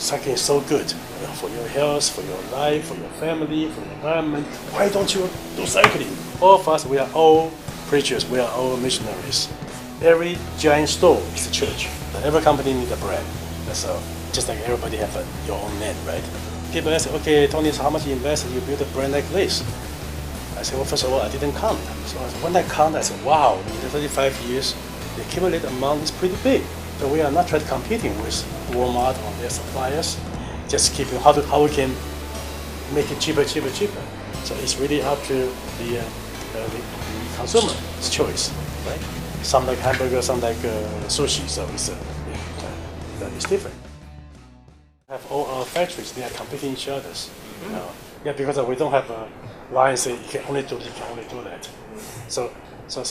cycling is so good for your health, for your life, for your family, for the environment. Why don't you do cycling? All of us, we are all preachers, we are all missionaries. Every giant store is a church. Every company needs a brand. So just like everybody have your own name, right? People ask, okay, Tony, so how much you invest you build a brand like this? I said, well, first of all, I didn't count. So when I count, I said, wow, in the 35 years, the accumulated amount is pretty big. So we are not trying to competing with Walmart or their suppliers, just keeping how we can make it cheaper. So it's really up to the consumer's choice, right? Some like hamburger, some like sushi, so it's different. We have all our factories, they are competing each other. Because we don't have a line say you can only do this, you can only do that. So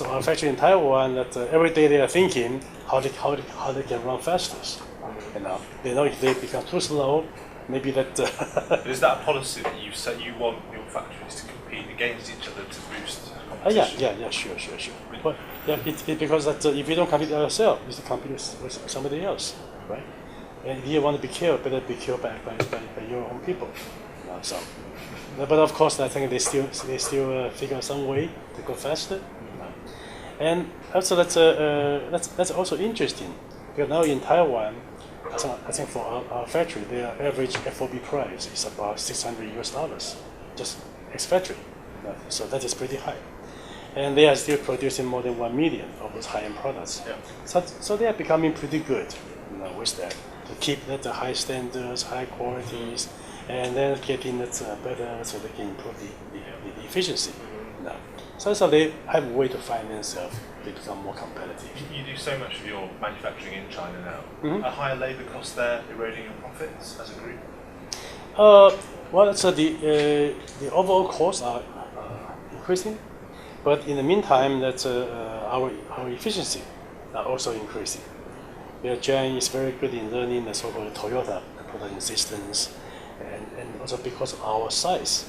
our factory in Taiwan, that every day they are thinking how they can run fastest. They know if they become too slow, maybe that. Is that a policy that you set? You want your factories to compete against each other to boost competition? Yeah, sure. But because that if you don't compete yourself, you have to compete with somebody else, right? And if you want to be killed, better be killed by your own people. But of course, I think they still figure out some way to go faster. And also that's also interesting because now in Taiwan, I think for our factory, their average FOB price is about $600 just ex-factory. So that is pretty high. And they are still producing more than 1 million of those high-end products. Yeah. So they are becoming pretty good with that, to keep that the high standards, high qualities, and then getting it better so they can improve the efficiency. So they have a way to finance themselves to become more competitive. You do so much of your manufacturing in China now. Mm-hmm. Are higher labour costs there eroding your profits as a group? Well, so the overall costs are increasing, but in the meantime, that our efficiency are also increasing. Jian is very good in learning the so-called Toyota production systems, and also because of our size.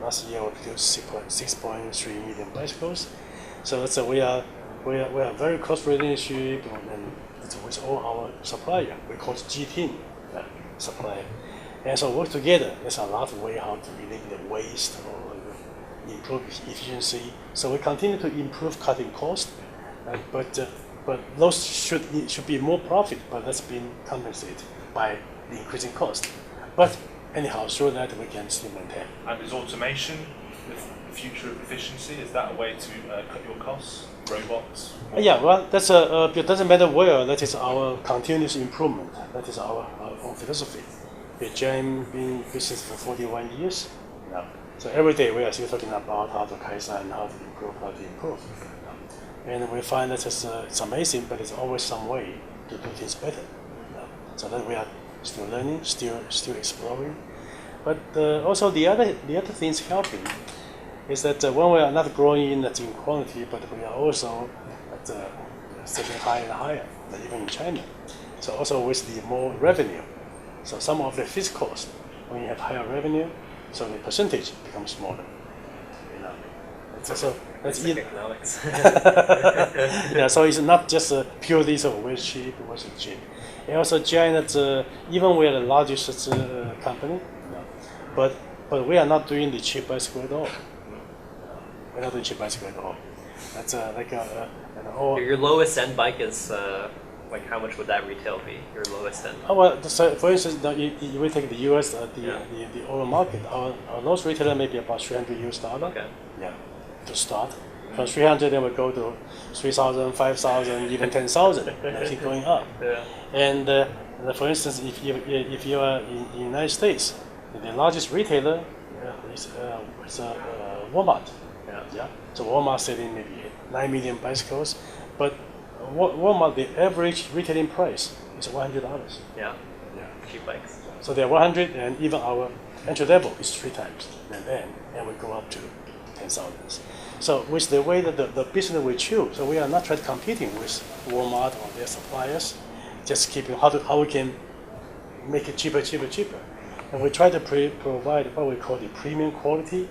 Last year we produced 6.3 million bicycles, so we are very close relationship and with all our supplier. We call it G-Team supplier, and so work together. There's a lot of way how to eliminate waste or improve efficiency. So we continue to improve cutting cost, but those should be more profit, but that's been compensated by the increasing cost. But anyhow, so that we can still maintain. And is automation the future of efficiency? Is that a way to cut your costs? Robots? Yeah, well, that's it doesn't matter where. That is our continuous improvement. That is our own philosophy. Jian been in business for 41 years now. So every day we are still talking about how to kaizen, how to improve. And we find that it's amazing, but it's always some way to do things better. So that we are still learning, still exploring. But also the other things helping is that when we are not growing in quantity, but we are also setting higher and higher, even in China. So also with the more revenue. So some of the fixed costs, when you have higher revenue, so the percentage becomes smaller. So that's economics. Yeah, so it's not just purely so where's cheap, where's cheap. And also China, even we are the largest company, but we are not doing the cheap bicycle at all. We're not doing cheap bicycle at all. That's Your lowest end bike is like how much would that retail be? Your lowest end. Oh well, so for instance, if we take the U.S. The oil market, our lowest retailer may be about $300. Okay. Yeah, to start. From 300, then we go to 3,000, 5,000, even 10,000. Keep going up. Yeah. And for instance, if you are in the United States, the largest retailer is Walmart. Yeah. So Walmart selling maybe 9 million bicycles, but Walmart, the average retailing price is $100. Yeah. Cheap bikes. So they're 100, and even our entry level is 3 times, and we go up to 10,000. So with the way that the business we choose, so we are not trying to competing with Walmart or their suppliers, just keeping how we can make it cheaper, and we try to provide what we call the premium quality,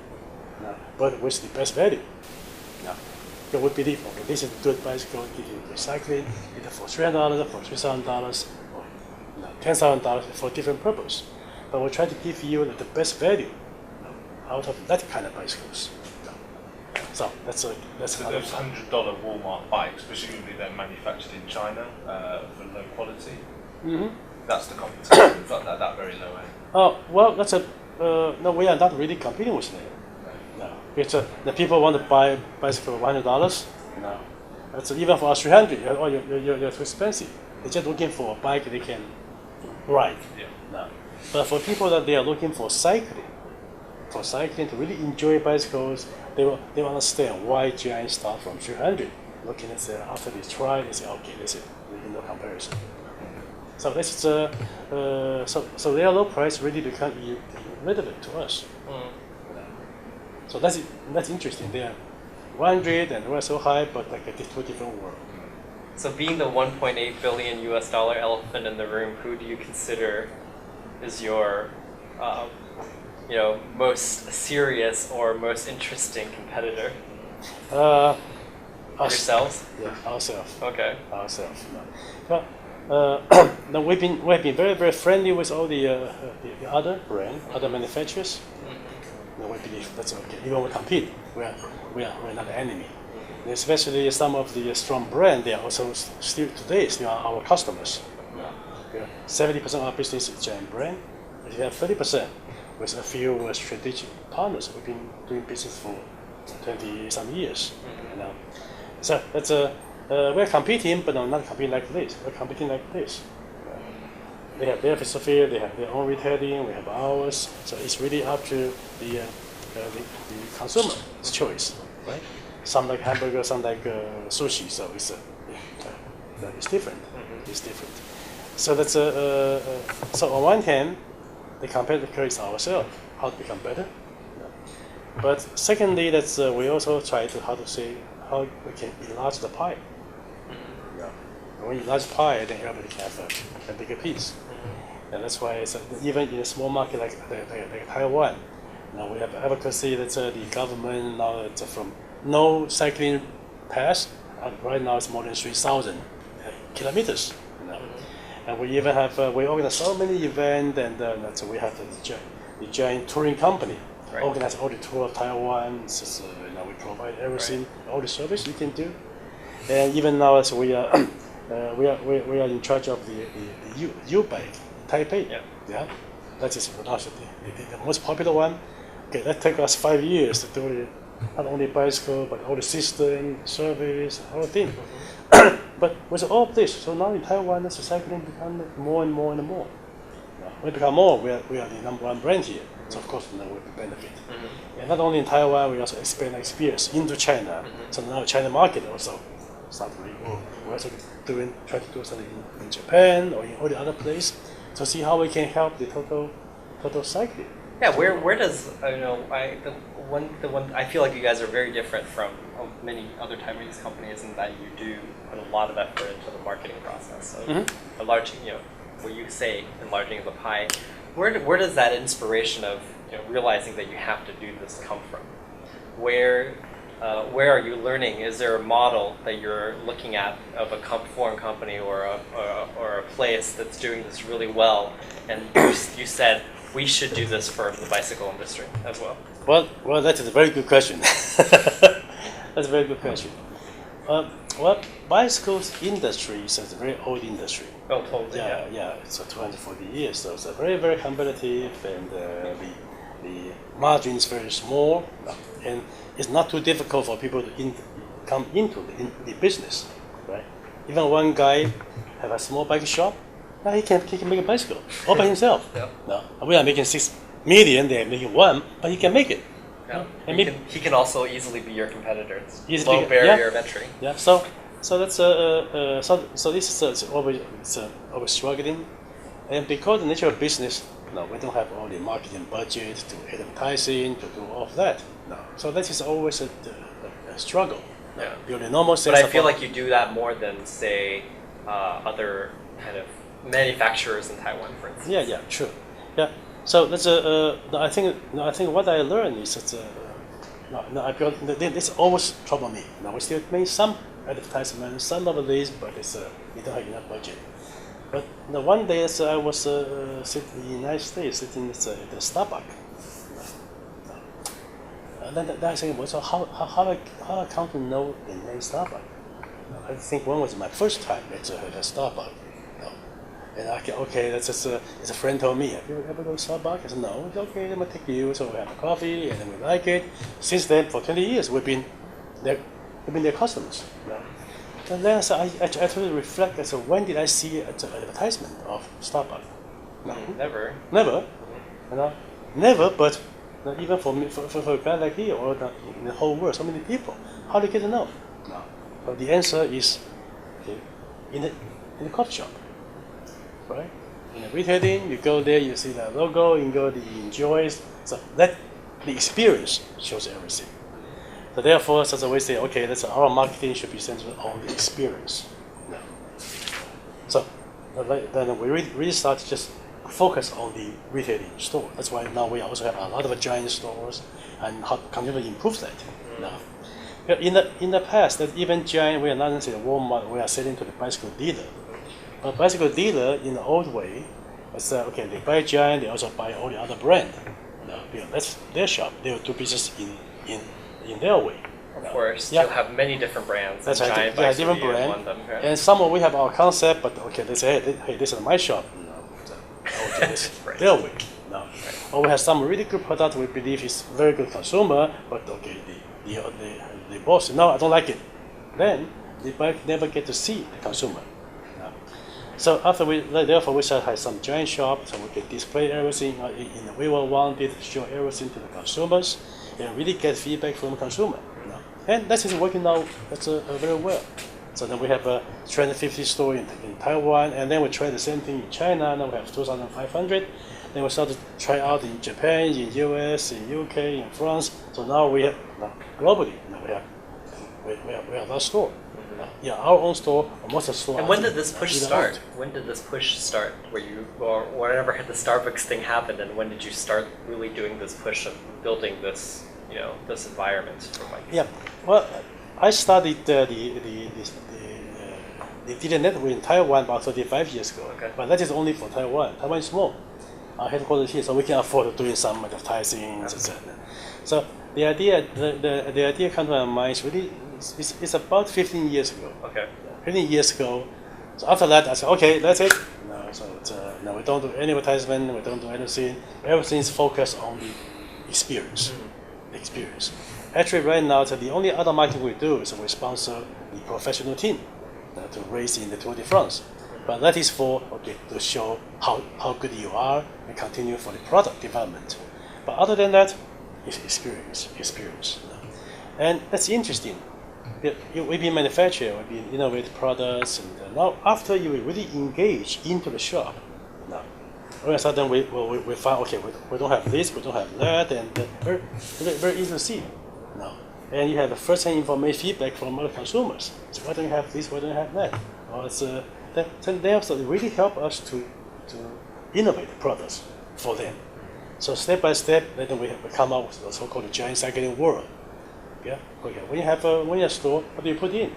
but with the best value. So we believe, okay, this is a good bicycle, give you recycling, either for $300, for $3,000, or $10,000 for different purpose. But we try to give you the best value out of that kind of bicycles. So that's So those $100 Walmart bikes, presumably they're manufactured in China for low quality. Mm-hmm. That's the competition at that very low end. Oh well, that's a no. We are not really competing with them. No, because the people want to buy bicycle for $100. No, that's even for us $300. Oh, you're too expensive. They're just looking for a bike they can ride. Yeah. No, but for people that they are looking for cycling to really enjoy bicycles, they will understand why giant start from 300. Looking at after they try, they say, okay, this is no comparison. So this is so their low price really become irrelevant to us. So that's interesting. They are 100 and we're so high, but like a two different world. So being the 1.8 billion US dollar elephant in the room, who do you consider is your most serious or most interesting competitor? Yourselves? Yeah, ourselves. Okay. Ourselves. No. No, we've been very very friendly with all the other other manufacturers. Mm-hmm. No, we believe that's okay. Even we compete, we're not the enemy. Mm-hmm. Especially some of the strong brands, they are also still our customers. 70% of our business is giant brand. We have 30% with a few strategic partners. We've been doing business for 20 some years. Mm-hmm. So that's we're competing, but not competing like this. We're competing like this. They have their philosophy, they have their own retailing, we have ours. So it's really up to the consumer's choice, right? Some like hamburger, some like sushi. So it's different. Mm-hmm. It's different. So that's so on one hand, the competitor is ourselves. How to become better? But secondly, that's we also try to how we can enlarge the pie. When you enlarge pie, then everybody can have a bigger piece. Mm-hmm. And that's why even in a small market like Taiwan, now we have advocacy that the government now it's from no cycling path, right now it's more than 3,000 kilometers. Mm-hmm. And we even have we organize so many events, and so we have the giant touring company. Right. Organize all the tour of Taiwan. So, we provide everything, all the service you can do. And even now, as we are in charge of the U-bike, Taipei. Yeah, that is the most popular one. Okay, that took us 5 years to do not only bicycle but all the system, service, all thing. Mm-hmm. But with all of this, so now in Taiwan, the cycling become more and more and more. We become more. We are the number one brand here. So of course, we benefit. Mm-hmm. And not only in Taiwan, we also expand experience into China. Mm-hmm. So now China market also start to grow. We're also try to do something in Japan or in all the other places to see how we can help the total cycling. Yeah, where does I feel like you guys are very different from many other Taiwanese companies in that you do put a lot of effort into the marketing process. So mm-hmm. enlarging, what you say, enlarging the pie. Where does that inspiration of realizing that you have to do this come from? Where are you learning? Is there a model that you're looking at of a foreign company or a place that's doing this really well, and you said we should do this for the bicycle industry as well? Well, that is a very good question. That's a very good question. Well, bicycles industry is a very old industry. Oh, totally. Yeah. It's 240 years, so it's very, very competitive, and the margin is very small, and it's not too difficult for people to come into the business, right? Even one guy have a small bike shop, he can make a bicycle all by himself. Yeah. No, we are making 6 million, they are making 1, but he can make it. Yeah. He can also easily be your competitor. It's low barrier of entry. Yeah. So that's so this is always struggling, and because the nature of business, we don't have all the marketing budget to advertising to do all of that. No. So that is always a struggle. Yeah. Building normal sales. But I feel like you do that more than say other kind of manufacturers in Taiwan, for instance. Yeah. True. Yeah. So that's I think what I learned is that this always trouble me. We still make some advertisements, some of these, but we don't have enough budget. But one day I was sitting in the United States, sitting at the Starbucks. Then I said, well, so how I come to know the name Starbucks? I think one was my first time at Starbucks. And that's just it's a friend told me, have you ever go to Starbucks? I said, no. It's okay, let me take you. So we have a coffee, and then we like it. Since then, for 20 years, we've been their customers. And then I try to reflect. So when did I see an advertisement of Starbucks? No, Never. Never. Never. But even for me, for a guy like you, or in the whole world, so many people, how do you get to know? No. But the answer is in the coffee shop, right? In the retailing, you go there, you see the logo, you go, you enjoy. So that the experience shows everything. So therefore, as we say, okay, our marketing should be centered on the experience. No. So then we really start to just focus on the retailing store. That's why now we also have a lot of giant stores and how continue to improve that. Now, in the past, that even giant, we are not necessarily Walmart, we are selling to the bicycle dealer. But bicycle dealer, in the old way, it's okay, they buy giant, they also buy all the other brand. No, because that's their shop. They will do business in their way. Of course, yeah. You'll have many different brands. That's right. Giant Yeah, bikes different will be brand. one of them, okay? And some we have our concept, but okay, they say, hey, this is my shop. No, I will do this Right. their way. No. Or we have some really good product we believe is very good consumer, but okay, the boss, no, I don't like it. Then the bike never get to see the consumer. No. So after therefore we shall have some giant shop, so we can display everything in the way we want it, show everything to the consumers, and really get feedback from the consumer. No. And that is working now. That's very well. So then we have a 350 store in Taiwan, and then we try the same thing in China. Now we have 2,500. Then we start to try out in Japan, in US, in UK, in France. So now we have globally. Now we have our store. Yeah, our own store, most of the store. And when did this push start? Out. When did this push start? Where you, or whenever the Starbucks thing happened, and when did you start really doing this push of building this, this environment for bikes? Yeah, well, I studied the dealer network in Taiwan about 35 years ago. Okay. But that is only for Taiwan. Taiwan is small. Our headquarters here, so we can afford doing some advertising, etc. So the idea came to my mind is really it's about 15 years ago. Okay. 15 years ago. So after that, I said, okay, that's it. No, so no, we don't do any advertisement. We don't do anything. Everything is focused on the experience. The experience. Actually, right now, the only other marketing we do is we sponsor the professional team to race in the Tour de France. But that is to show how good you are and continue for the product development. But other than that, it's experience. And that's interesting. We've been manufacturing, we've been innovative products, and now after you really engage into the shop, now all of a sudden we find, okay, we don't have this, we don't have that, and very, very easy to see now. And you have the first-hand information feedback from other consumers. So why don't you have this, why don't you have that? Or they also really help us to innovate the products for them. So step by step, then we come out with the so-called giant cycling world. Yeah. Okay. When you have a store, what do you put in?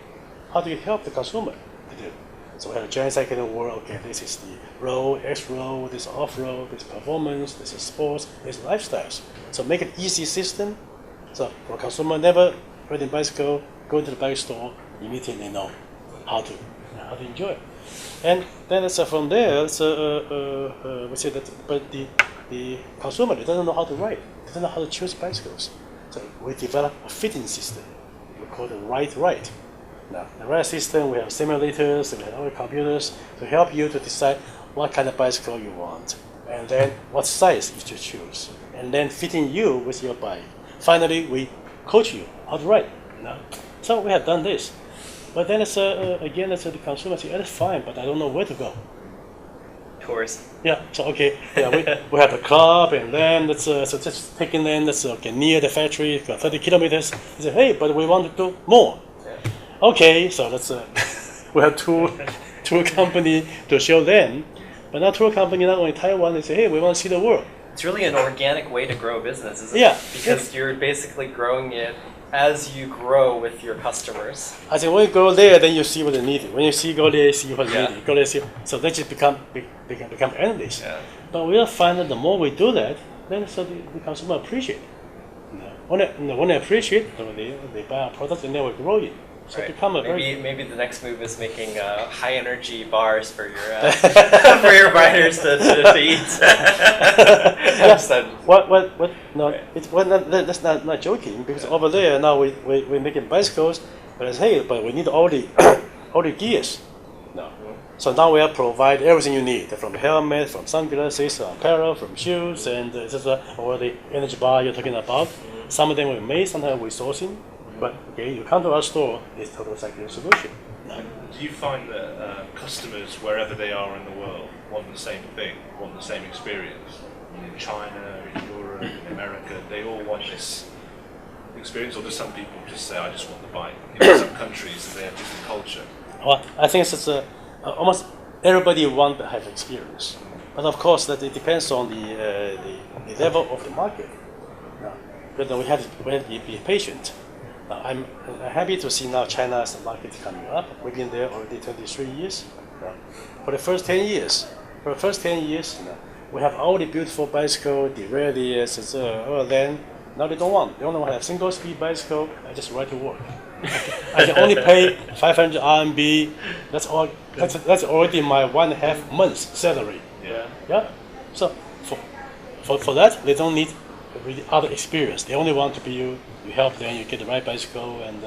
How do you help the consumer to do? So we have a giant cycling world. Okay, this is the road, X-road, this is off-road, this is performance, this is sports, this is lifestyles. So make an easy system. So for a consumer never riding bicycle, go to the bike store, immediately know how to enjoy it. And then it's from there. We say that, but the consumer doesn't know how to ride, doesn't know how to choose bicycles. So we develop a fitting system. We call it Ride. Now, the Ride system, we have simulators, we have other computers to help you to decide what kind of bicycle you want, and then what size you should choose, and then fitting you with your bike. Finally, we coach you how to ride. So we have done this. But then again, the consumer says, that's fine, but I don't know where to go. Tours. Yeah, so okay, yeah, we have a club, and then so just taking them that's okay near the factory, 30 kilometers. They say, hey, but we want to do more. Yeah. Okay, so we have tour company to show them, but now tour company not only Taiwan, they say, hey, we want to see the world. It's really an organic way to grow a business, isn't Yeah. it? Because you're basically growing it as you grow with your customers. I think when you go there, then you see what they need. When you go there, you see what they need. Go there, see. So they just become analysts. Yeah. But we'll find that the more we do that, then so the consumer appreciate. When they appreciate, they buy our product and they will grow it. So Right. become a Maybe the next move is making high energy bars for your for your riders to eat. Yes. What? No, Right. that's not joking because over there now we're making bicycles, but it's, hey, but we need all the all the gears. No. So now we have provide everything you need from helmet, from sunglasses, apparel, from shoes, and etc. Or the energy bar you're talking about. Some of them we made, sometimes we're sourcing. But okay, you come to our store, it's total cycling solution. Do you find that customers, wherever they are in the world, want the same thing, want the same experience? In China, in Europe, in America, they all want this experience, or do some people just say, I just want the bike? In some countries, they have different culture. Well, I think it's almost everybody wants to have experience. But of course, that it depends on the level of the market. But we have to be patient. I'm happy to see now China's market coming up. We've been there already 23 years. For the first 10 years, we have all the beautiful bicycle, the radius, then now they don't want. They only want a single speed bicycle. I just ride to work. I can only pay 500 RMB. That's all. That's already my 1.5 months salary. Yeah. So for that, they don't need really other experience. They only want to be you help them, you get the right bicycle, and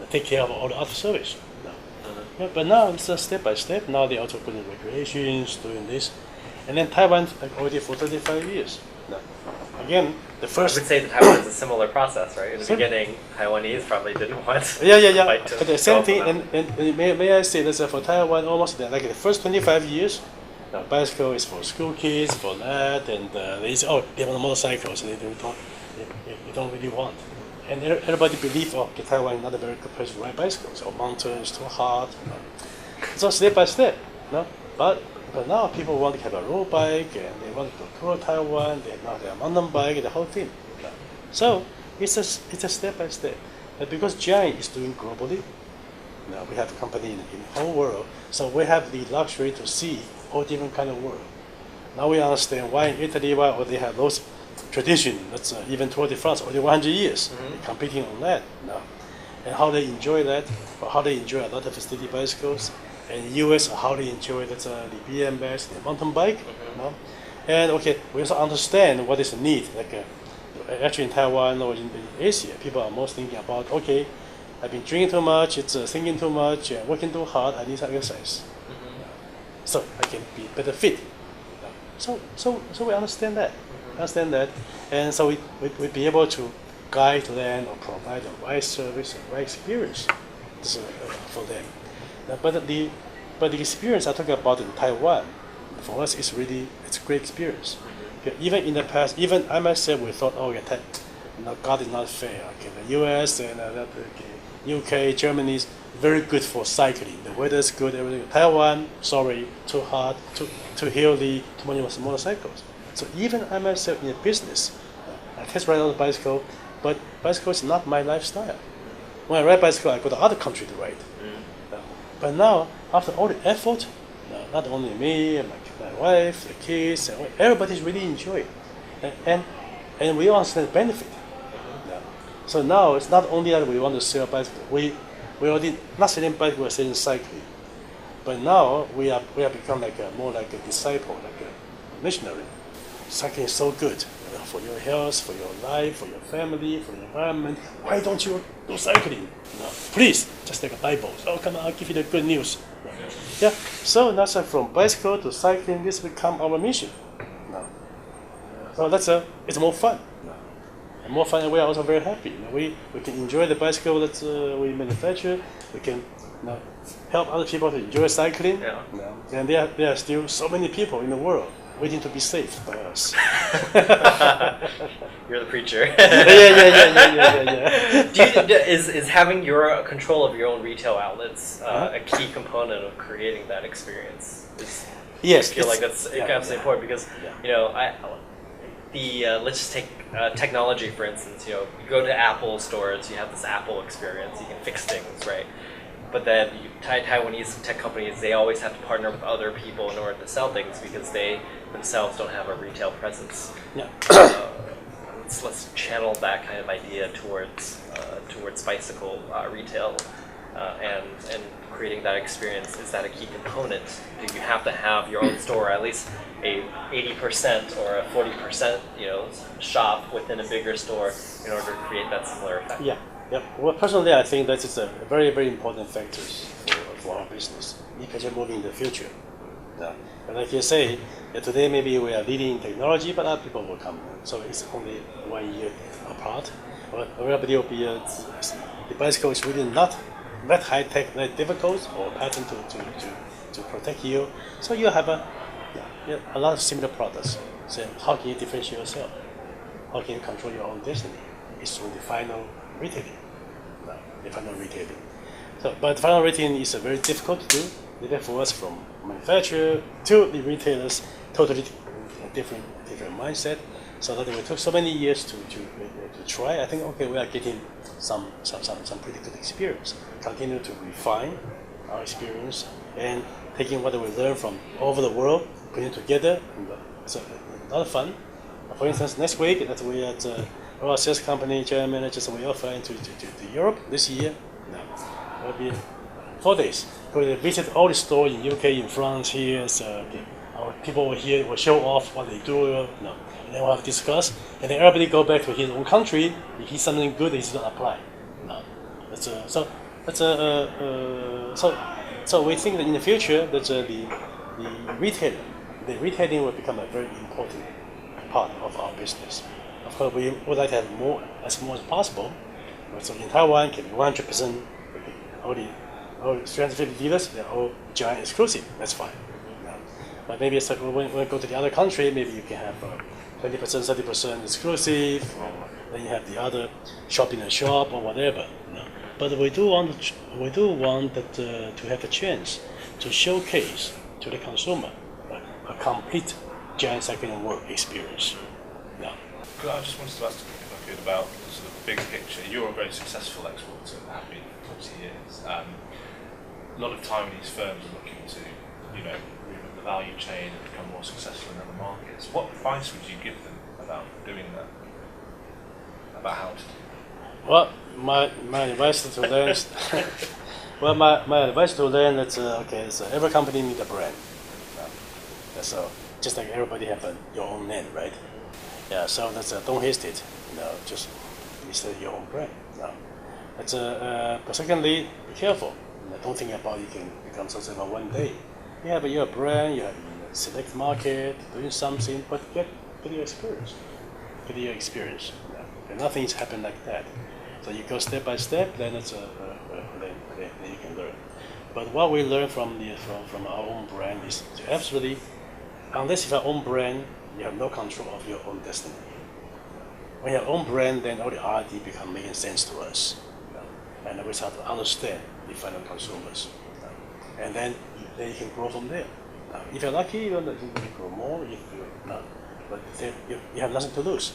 take care of all the other service. Yeah, but now it's step by step. Now they also putting regulations, doing this, and then Taiwan already for 35 years. Now, again, the first. I would say that Taiwan is a similar process, right? In the beginning, Taiwanese probably didn't want. Yeah. bike to But the same go thing, from them. and may I say that for Taiwan, almost like the first 25 years. Bicycle is for school kids, for that, and they say, they want motorcycles, and they don't really want. And everybody believe, Taiwan is not a very good place to ride bicycles, or mountain is too hard. So step by step, But now people want to have a road bike, and they want to tour Taiwan. They now they have mountain bike, the whole thing. So it's a step by step. But because Giant is doing globally, now we have a company in the whole world, so we have the luxury to see all different kind of world. Now we understand why in Italy, why they have those tradition. That's even Tour de France, already 100 years. They're competing on that now, and how they enjoy that, or how they enjoy a lot of city bicycles. And in the US, how they enjoy the BMX, the mountain bike. And we also understand what is the need. Like actually in Taiwan or in Asia, people are most thinking about I've been drinking too much, it's thinking too much, working too hard. I need some exercise, so I can be better fit. So we understand that, and so we be able to guide them or provide the right service and right experience for them. But the experience I talk about in Taiwan, for us, it's great experience. Even in the past, even I myself, we thought, God is not fair. The U.S. and UK, Germany is very good for cycling. The weather is good, everything. Taiwan, sorry, too hot, too hilly, too many motorcycles. So even I myself in a business, I test ride on the bicycle, but bicycle is not my lifestyle. When I ride bicycle, I go to other country to ride. But now, after all the effort, not only me and my wife, the kids, and everybody's really enjoying it. And we understand the benefit. So now it's not only that we want to sell bicycle. We already not selling bicycle, we're selling cycling. But now we are become more like a disciple, like a missionary. Cycling is so good for your health, for your life, for your family, for the environment. Why don't you do cycling? Please, just take a Bible. Come on, I'll give you the good news. Yeah. So now from bicycle to cycling, this become our mission. So it's more fun. More fun, and we are also very happy. We can enjoy the bicycle that we manufacture. We can help other people to enjoy cycling. And there are still so many people in the world waiting to be saved by us. You're the preacher. Yeah. Is having your control of your own retail outlets a key component of creating that experience? Yes. I feel like that's absolutely important because let's just take technology for instance. You go to Apple stores, you have this Apple experience, you can fix things, right? But then Taiwanese tech companies, they always have to partner with other people in order to sell things because they themselves don't have a retail presence. Yeah. Let's channel that kind of idea towards bicycle retail and creating that experience. Is that a key component? Do you have to have your own store, at least a 80% or a 40% shop within a bigger store in order to create that similar effect? Yeah. Yep. Well, personally, I think that is a very, very important factor for our business, especially moving in the future. Yeah. And like you say, today maybe we are leading in technology, but other people will come. So it's only 1 year apart. But everybody will be, the bicycle is really not that high tech, that difficult, or patent to protect you. So you have a lot of similar products. So how can you differentiate yourself? How can you control your own destiny? It's through the final retailing. The final retailing. So, but the final retailing is very difficult to do. Even for us, from manufacturer to the retailers, totally different mindset. So that we took so many years to try. I think we are getting some pretty good experience. Continue to refine our experience and taking what we learn from all over the world, putting it together. And it's a lot of fun. For instance, next week that we at our sales company, general managers, and we are flying to Europe this year. It will be 4 days. We visit all the stores in UK, in France, here. So our people here will show off what they do. And then we'll have discuss. And then everybody go back to his own country. If he's something good, he's going to apply. So we think that in the future that the retailing will become a very important part of our business. Of course, we would like to have more as possible. So in Taiwan, can be 100% all 350 dealers, they're all giant exclusive. That's fine. But maybe it's like when we go to the other country, maybe you can have 20%, 30% exclusive, or then you have the other shop in a shop or whatever. But we do want that to have a chance to showcase to the consumer a complete giant second-hand world experience. I just wanted to ask if I could about the sort of big picture. You're a very successful exporter, have been for 40 years. A lot of Taiwanese firms are looking to, move up the value chain and become more successful in other markets. What advice would you give them about doing that? About how to do that? Well, my advice to learn is, my advice to learn that so every company needs a brand. So just like everybody have your own name, right? Yeah, so that's don't hesitate. Just start your own brand. But secondly, be careful. Don't think about you can become successful one day. You have your brand, you have select market, doing something, but get your experience. Get your experience. And nothing is happening like that. So you go step by step, then it's then you can learn. But what we learn from our own brand is to absolutely, unless you have your own brand, you have no control of your own destiny. When you have your own brand, then all the R&D become making sense to us, and we start to understand the final consumers, and then you can grow from there. If you're lucky, you can grow more. If you're not, but you have nothing to lose.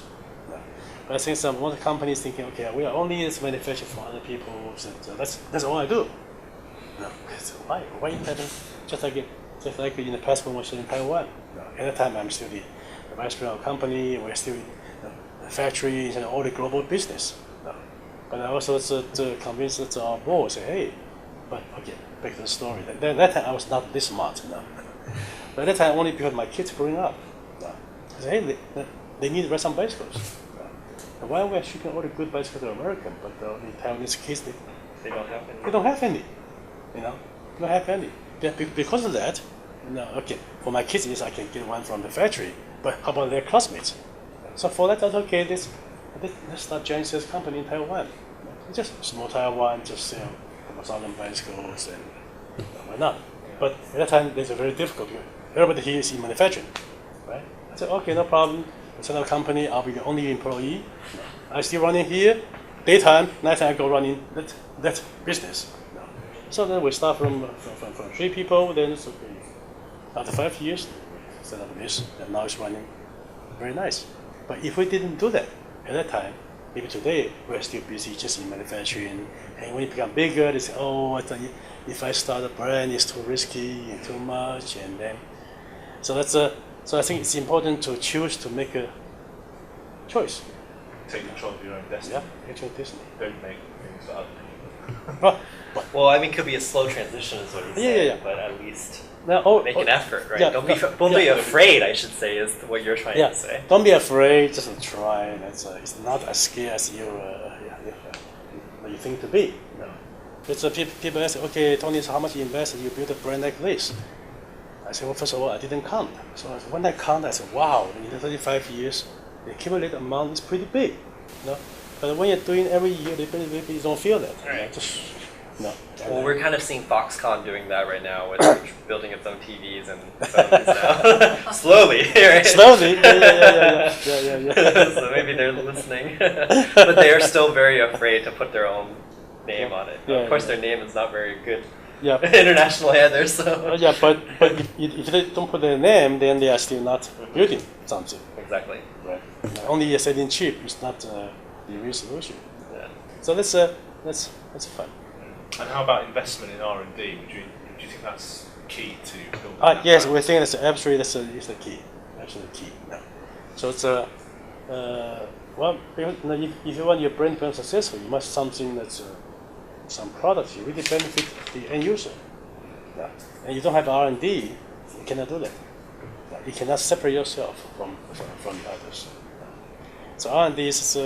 But I think some other companies thinking, we are only manufacturing for other people, so that's all I do. So why you having just like in the past when we were in Taiwan? At the time, I'm still the vice president of the company. We're still the factory and all the global business. But I also convinced our board, say, hey, but back to the story. Then that time I was not this smart. But at that time only because my kids growing up. I said, hey, they need to ride some bicycles. And why we are shipping all the good bicycles to America, but the Taiwanese kids They don't have any. they don't have any. Don't have any. Because of that, for my kids, yes, I can get one from the factory. But how about their classmates? So for that, that's okay. Let's start giant sales company in Taiwan. Just small Taiwan, just sell 1,000 bicycles, and why not? But at that time, it's very difficult. Everybody here is in manufacturing, right? I said, okay, no problem. I set up a company. I'll be the only employee. I still running here. Daytime, nighttime I go running that business. So then we start from 3 people. Then it's okay. After 5 years, set up this, and now it's running very nice. But if we didn't do that at that time, maybe today we're still busy just in manufacturing. And when it become bigger, they say, oh, if I start a brand, it's too risky and too much. And then, so I think it's important to choose to make a choice. Take control of your own destiny. Yeah, actual destiny. Don't make things for other people. Well, I mean, it could be a slow transition, is what you're saying, but at least make an effort, right? Don't be afraid, I should say, is what you're trying to say. Don't be afraid, just try. It's not as scary as you think to be. No. It's people ask, okay, Tony, so how much you invested? You built a brand like this. I said, well, first of all, I didn't count. So when I count, I said, wow, in 35 years, the accumulated amount is pretty big. You know? But when you're doing every year, maybe you don't feel that. Right. No. Well, we're kind of seeing Foxconn doing that right now, with building its own TVs and phones now. Slowly, right? Slowly, yeah. So maybe they're listening, but they are still very afraid to put their own name on it. Of course, their name is not very good internationally either. So but if they don't put their name, then they are still not building something. Exactly. Right. Only selling cheap is not the real solution. Yeah. So that's fun. And how about investment in R&D? Would you think that's key to building? Yes, we think that's absolutely is the key. Absolutely key. No. So it's well, if you want your brand to become successful, you must something that's some products you really benefit the end user. Yeah. And you don't have R&D, you cannot do that. You cannot separate yourself from the others. So R&D is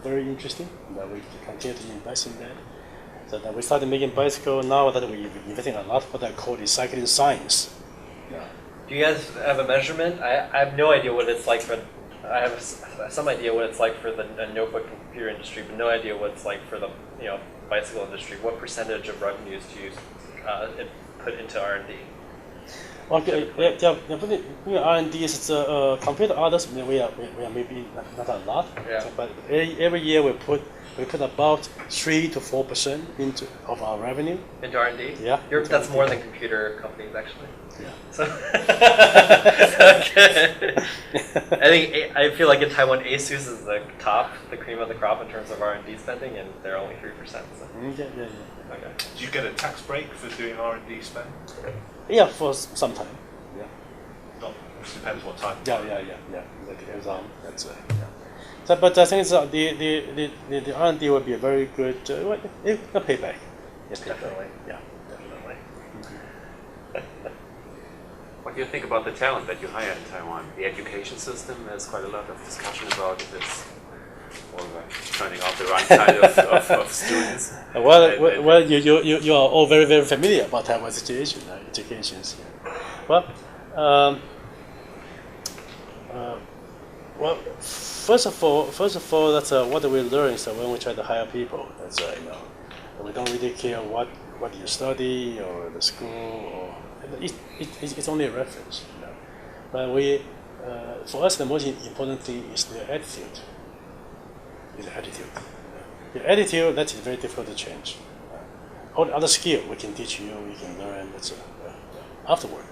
very interesting. We continue to invest in that. So then we started making bicycles. Now that we're investing a lot what I call recycling science. Yeah. Do you guys have a measurement? I have no idea what it's like for. I have some idea what it's like for the notebook and computer industry, but no idea what it's like for the bicycle industry. What percentage of revenues do you put into R&D? Okay, R&D is compared to others. We are maybe not a lot. Yeah. But every year we put about 3 to 4% of our revenue into R&D. Yeah. That's more than computer companies actually. Yeah. So okay. I feel like in Taiwan, ASUS is the cream of the crop in terms of R&D spending, and they're only 3%. So. Yeah. Okay. Do you get a tax break for doing R&D spend? Yeah, for some time. Yeah. It depends what time. Yeah. That depends on that's yeah. So, but I think it's, the R&D will be a very good a payback. Definitely. Yeah, definitely. What do you think about the talent that you hire in Taiwan? The education system, there's quite a lot of discussion about if it's turning out the right kind of students. Well, you are all very, very familiar about Taiwan's educations. Well, well, first of all, that's what we learn is that when we try to hire people, that's we don't really care what you study or the school, or it's only a reference. But for us, the most important thing is their attitude. Your attitude, that is very difficult to change. All the other skill we can teach you, we can learn. That's afterward.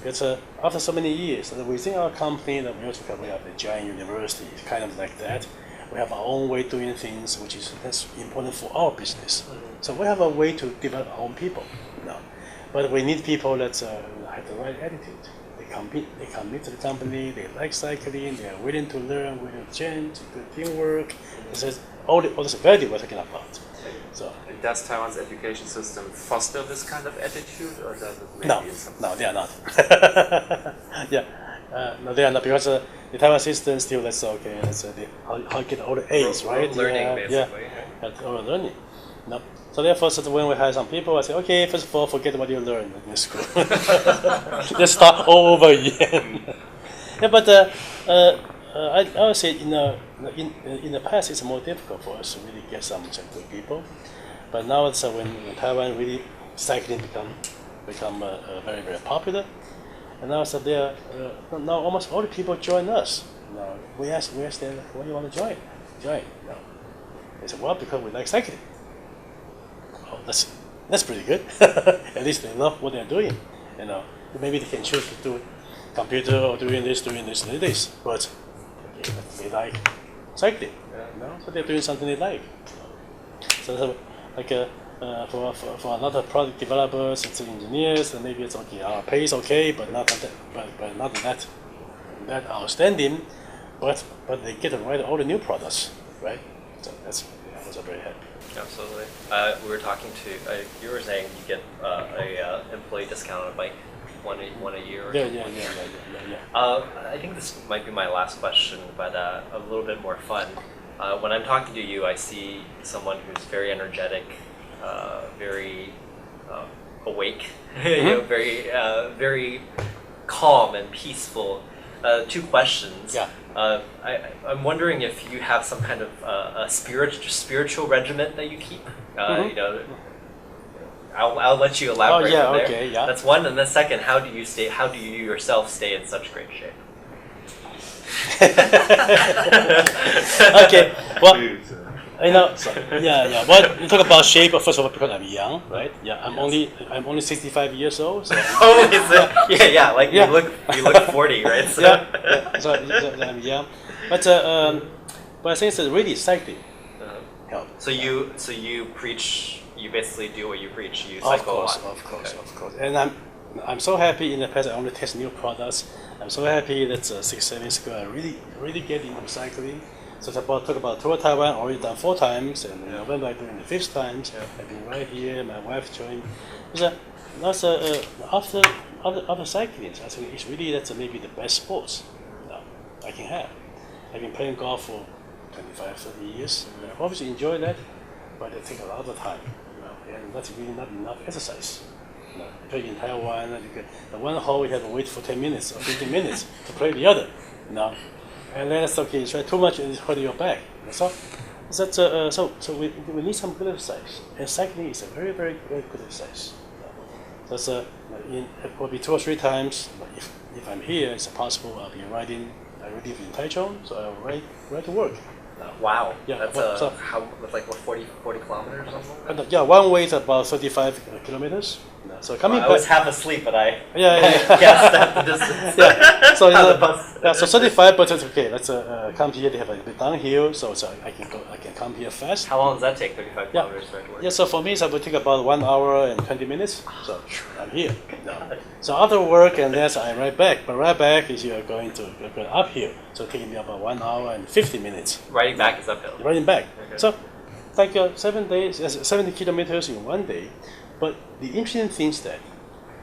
It's after so many years, within our company, that we have the giant university, kind of like that. We have our own way of doing things, that's important for our business. So we have a way to develop our own people now. But we need people that have the right attitude. They commit to the company, they like cycling, they are willing to learn, willing to change, good teamwork. It's all this value we're talking about. So, and does Taiwan's education system foster this kind of attitude, or does it maybe No, they are not. No, they are not, because the Taiwan system still, that's okay. That's how you get all the A's, right? Learning, basically. All learning. No. So therefore, when we hire some people, I say, okay, first of all, forget what you learned in school. Let's start all over again. Yeah, but I would say in the past, it's more difficult for us to really get some good people. But now it's when Taiwan really cycling become very, very popular, and now so now almost all the people join us. Now we ask them, why do you want to join? No. They say, well, because we like cycling. Oh, that's pretty good. At least they know what they're doing. Maybe they can choose to do computer or doing this. But they like cycling. So they're doing something they like. So like for a lot of product developers and engineers, and maybe it's okay. Our pay is okay, but not that outstanding. But they get to write all the new products, right? So that's also very happy. Absolutely. We were talking to you were saying you get a employee discount on a bike one a year. Or Yeah. I think this might be my last question, but a little bit more fun. When I'm talking to you, I see someone who's very energetic, very awake, very calm and peaceful. Two questions. Yeah. I'm wondering if you have some kind of a spiritual regiment that you keep. You know, I'll let you elaborate. Oh yeah, from there. okay, yeah. That's one, and the second, how do you yourself stay in such great shape? Okay. Well, you know, yeah. Well, you talk about shape. First of all, because I'm young, right? Yeah, I'm only 65 years old. So Oh, is it? Yeah. Like you look 40, right? So. yeah. So I'm young, but I think it's really cycling help. So you preach. You basically do what you preach. You cycle a lot. Of course. And I'm so happy in the past. I only test new products. I'm so happy that 6-7 years ago I really get into cycling. So talk about Tour Taiwan, already done 4 times, and in November I'm doing the 5th time. I've been right here. My wife joined. After cycling, I think it's really maybe the best sports I can have. I've been playing golf for 25-30 years. And I obviously enjoy that, but it takes a lot of time. And that's really not enough exercise. You play in Taiwan, the one hole you have to wait for 10 minutes or 15 minutes to play the other. And then it's okay. You try too much and it's hurting your back. So we need some good exercise. And cycling is a very very good exercise. That's it will be 2 or 3 times. But if I'm here, it's possible I'll be riding. I live in Taichung, so I'll ride to work. Wow. Yeah. That's like 40 kilometers or something? Yeah, one way is about 35 kilometers. So coming I was half asleep, but I yeah. guessed that the distance. So 35, but it's okay. Let's come here. They have a bit downhill, so I can come here fast. How long does that take? 35 kilometers to work? Yeah. So for me, it will take about 1 hour and 20 minutes. So I'm here. So after work, and then I ride back. But ride back is you're going uphill. So taking me about 1 hour and 50 minutes. Riding back is uphill. Riding back. Okay. So like 70 kilometers in 1 day. But the interesting thing is that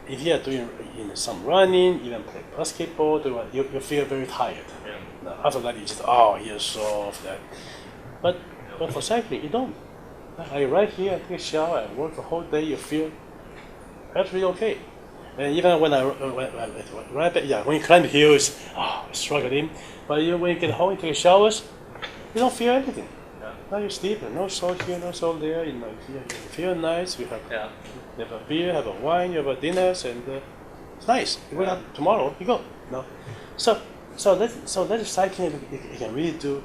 if you are doing some running, even play basketball, you feel very tired. Yeah. After that, you just you're soft. But for cycling, you don't. I ride here, I take a shower, I work the whole day. You feel absolutely okay. And even when I ride back, when you climb the hills, struggling. But when you get home, you take showers, you don't feel anything. Now you sleep, no salt here, no salt there. You feel nice. You have a beer, have a wine, you have a dinner, and it's nice. You go out tomorrow, you go. So that's cycling you can really do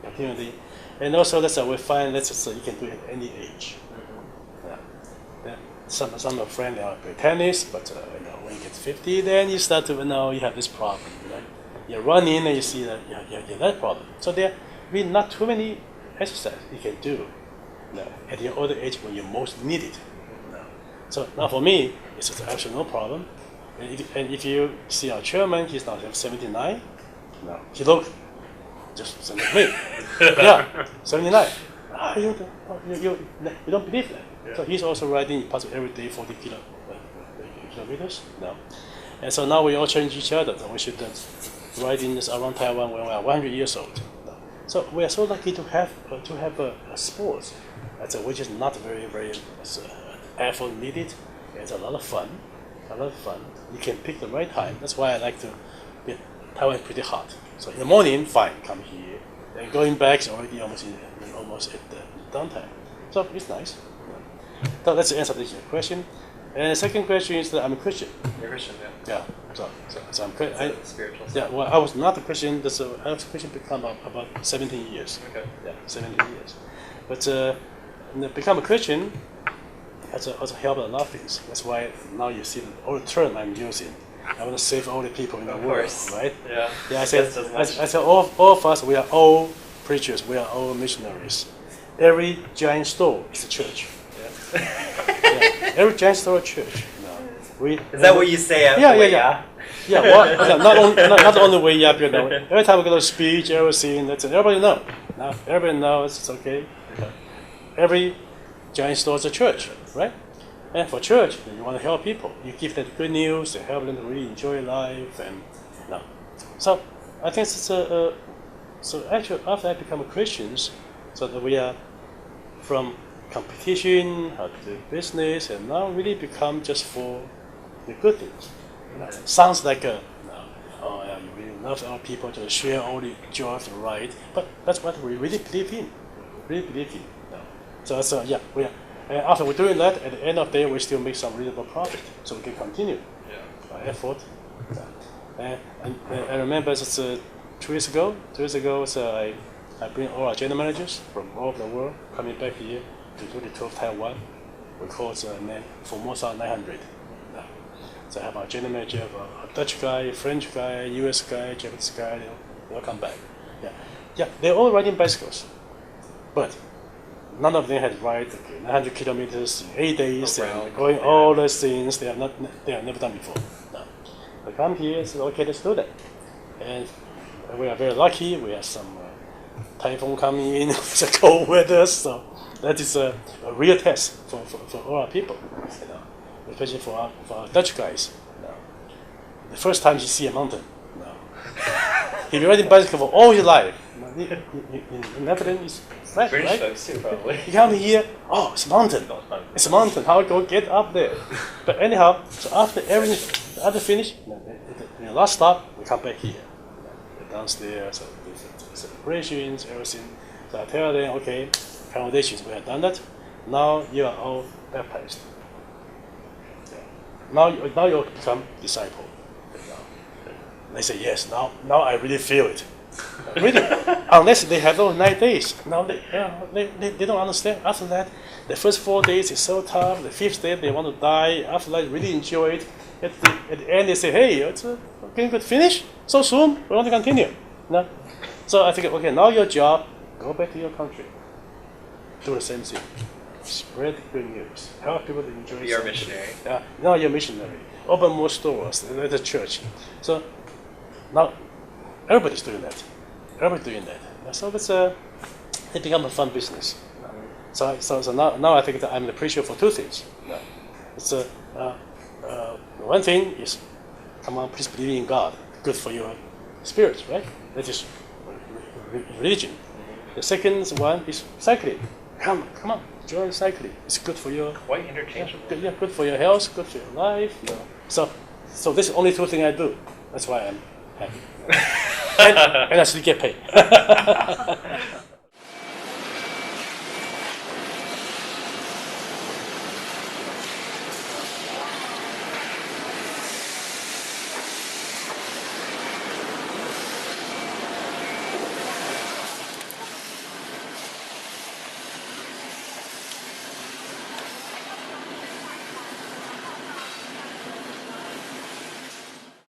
continually, and also that's we find you can do it at any age. Some of our friends play tennis, but when you get 50, then you start to you have this problem. You're running and you see that you have that problem. So there really not too many exercises you can do at your older age when you most need it. So now for me, it's absolutely no problem. And if you see our chairman, he's now 79. He looks just 73. 79. You don't believe that. Yeah. So he's also riding possibly every day 40 kilometers now. And so now we all change each other. So we should riding this around Taiwan when we are 100 years old. So we are so lucky to have a sport which is not very effort needed. It's a lot of fun. You can pick the right time. That's why I like to. Taiwan is pretty hot. So in the morning, fine, come here. Then going back is already almost at the downtime. So it's nice. So that's the answer to your question. And the second question is that I'm a Christian. You're a Christian, yeah. So I'm spiritual. Yeah. Well, I was not a Christian. I was a Christian become about 17 years. Okay. Yeah, 17 years. But become a Christian has also helped a lot of things. That's why now you see all the term I'm using. I want to save all the people in the Of world, course. right? Yeah. Yeah, I Just said, as much. I said all of us, we are all preachers, we are all missionaries. Every giant store is a church. Yeah. Every giant store is a church. Is that what you say at Yeah, the yeah, way yeah. up? Yeah, well, not on the way up, Every time we go to speech, everything, that's it. Everybody knows. Now, everybody knows it's okay. Every giant store is a church, right? And for church, you want to help people. You give them good news, and help them to really enjoy life, and no. So I think it's so actually after I become Christians, so that we are from competition to business, and now really become just for the good things. Sounds like oh yeah, you really love our people to share all the joy of the right, but that's what we really believe in. Really believe in. So yeah, we are. And after we're doing that, at the end of the day, we still make some reasonable profit, so we can continue our effort. And I remember it's 2 years ago. 2 years ago, so I bring all our general managers from all over the world coming back here to do the tour of Taiwan. We call it Formosa 900. So I have our general manager, a Dutch guy, French guy, US guy, Japanese guy, they all come back. Yeah, they're all riding bicycles, but none of them had ride 900 kilometers in 8 days and going all those things they have never done before. No. They come here and say, okay, let's do that. And we are very lucky. We have some typhoon coming in, it's a cold weather, so that is a real test for all our people, especially for our Dutch guys. The first time you see a mountain, if you're riding bicycle for all your life, in Netherlands it's flat, British right? folks too, probably. You come here, oh, it's a mountain. It's a mountain. How I go get up there? But anyhow, so after everything, after finish, the last stop, we come back here. Downstairs, the celebrations, everything. So I tell them, okay, foundations, we have done that. Now you are all baptized. Now you become disciple. They say yes. Now I really feel it. Really, unless they have those 9 days. Now they don't understand. After that, the first 4 days is so tough. The 5th day they want to die. After that, really enjoy it. At the end, they say, "Hey, it's getting good finish so soon. We want to continue." No, so I think, okay, now your job, go back to your country, do the same thing, spread good news, help people to enjoy. Be our missionary. Yeah, now you're missionary. Open more stores at the church. So now everybody's doing that. Everybody's doing that. So it becomes a fun business. So now I think that I'm the preacher for 2 things. It's one thing is, come on, please believe in God. Good for your spirit, right? That is religion. The second one is cycling. Come on, join cycling. It's good for your Quite interchangeable. good for your health, good for your life. So this is only 2 things I do. That's why I'm happy. and I still get paid.